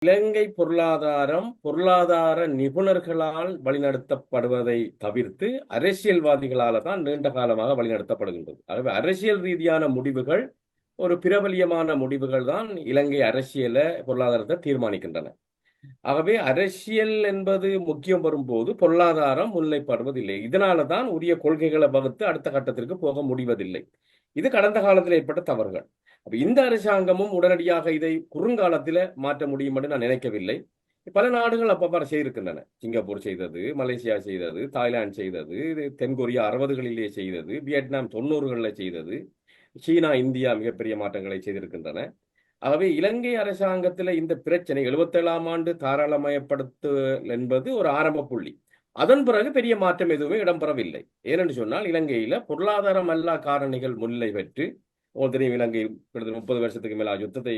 இலங்கை பொருளாதாரம் பொருளாதார நிபுணர்களால் வழிநடத்தப்படுவதை தவிர்த்து அரசியல்வாதிகளால தான் நீண்ட காலமாக வழிநடத்தப்படுகின்றது. ஆகவே அரசியல் ரீதியான முடிவுகள், ஒரு பிரபலியமான முடிவுகள் தான் இலங்கை அரசியல பொருளாதாரத்தை தீர்மானிக்கின்றன. ஆகவே அரசியல் என்பது முக்கியம் வரும்போது பொருளாதாரம் முன்னிலைப்படுவதில்லை. இதனால தான் உரிய கொள்கைகளை வகுத்து அடுத்த கட்டத்திற்கு போக முடிவதில்லை. இது கடந்த காலத்தில் ஏற்பட்ட தவறுகள். அப்ப இந்த அரசாங்கமும் உடனடியாக இதை குறுங்காலத்தில் மாற்ற முடியும் என்று நான் நினைக்கவில்லை. பல நாடுகள் அப்பப்ப செய்திருக்கின்றன. சிங்கப்பூர் செய்தது, மலேசியா செய்தது, தாய்லாந்து செய்தது, தென்கொரியா 60களிலே செய்தது, வியட்நாம் 90களில் செய்தது, சீனா இந்தியா மிகப்பெரிய மாற்றங்களை செய்திருக்கின்றன. ஆகவே இலங்கை அரசாங்கத்தில் இந்த பிரச்சனை 77ஆம் ஆண்டு தாராளமயப்படுத்துதல் என்பது ஒரு ஆரம்ப புள்ளி. அதன் பிறகு பெரிய மாற்றம் எதுவுமே இடம்பெறவில்லை. ஏனென்று சொன்னால் இலங்கையில பொருளாதாரம் அல்லா காரணிகள் முன்னிலை பெற்று, தெரியும், இலங்கை கிட்டத்தட்ட 30 வருஷத்துக்கு மேல யுத்தத்தை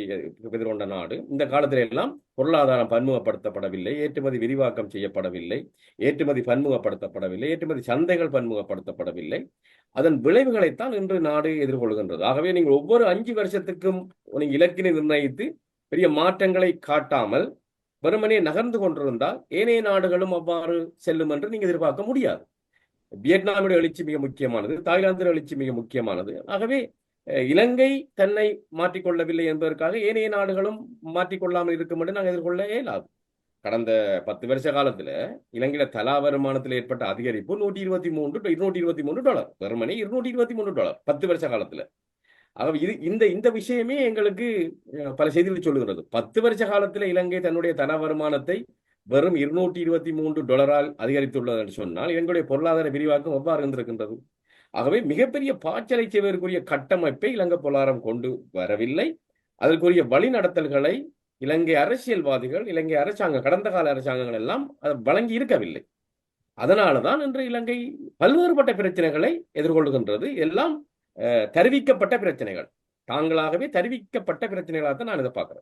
எதிர்கொண்ட நாடு. இந்த காலத்தில எல்லாம் பொருளாதாரம் பன்முகப்படுத்தப்படவில்லை, ஏற்றுமதி விரிவாக்கம் செய்யப்படவில்லை, ஏற்றுமதி பன்முகப்படுத்தப்படவில்லை, ஏற்றுமதி சந்தைகள் பன்முகப்படுத்தப்படவில்லை. அதன் விளைவுகளைத்தான் இன்று நாடு எதிர்கொள்கின்றது. ஆகவே நீங்கள் ஒவ்வொரு 5 வருஷத்துக்கும் நீங்க இலக்கினை நிர்ணயித்து பெரிய மாற்றங்களை காட்டாமல் வெறுமனே நகர்ந்து கொண்டிருந்தால் ஏனைய நாடுகளும் அவ்வாறு செல்லும் என்று நீங்க எதிர்பார்க்க முடியாது. வியட்நாமுடைய எழுச்சி மிக முக்கியமானது, தாய்லாந்தின் எழுச்சி மிக முக்கியமானது. ஆகவே இலங்கை தன்னை மாற்றிக்கொள்ளவில்லை என்பதற்காக ஏனைய நாடுகளும் மாற்றிக்கொள்ளாமல் இருக்கும் என்று நாங்கள் எதிர்கொள்ள இயலாது. கடந்த 10 வருஷ காலத்துல இலங்கையில தலா வருமானத்தில் ஏற்பட்ட அதிகரிப்பு $223 வெறுமனே $223 10 வருஷ காலத்துல. ஆகவே இந்த விஷயமே எங்களுக்கு பல செய்திகள் சொல்லுகிறது. 10 வருஷ காலத்துல இலங்கை தன்னுடைய தன வருமானத்தை வெறும் $223 அதிகரித்துள்ளது என்று சொன்னால் எங்களுடைய பொருளாதார விரிவாக்கம் எவ்வாறு இருந்திருக்கின்றது? ஆகவே மிகப்பெரிய பாய்ச்சலை செய்வதற்குரிய கட்டமைப்பை இலங்கை பொருளாதாரம் கொண்டு வரவில்லை. அதற்குரிய வழிநடத்தல்களை இலங்கை அரசியல்வாதிகள், இலங்கை அரசாங்கம், கடந்த கால அரசாங்கங்கள் எல்லாம் வழங்கி இருக்கவில்லை. அதனாலதான் இன்று இலங்கை பல்வேறுபட்ட பிரச்சனைகளை எதிர்கொள்கின்றது. எல்லாம் தெரிவிக்கப்பட்ட பிரச்சனைகள், தாங்களாகவே தெரிவிக்கப்பட்ட பிரச்சனைகளாக தான் நான் இதை பார்க்கிறேன்.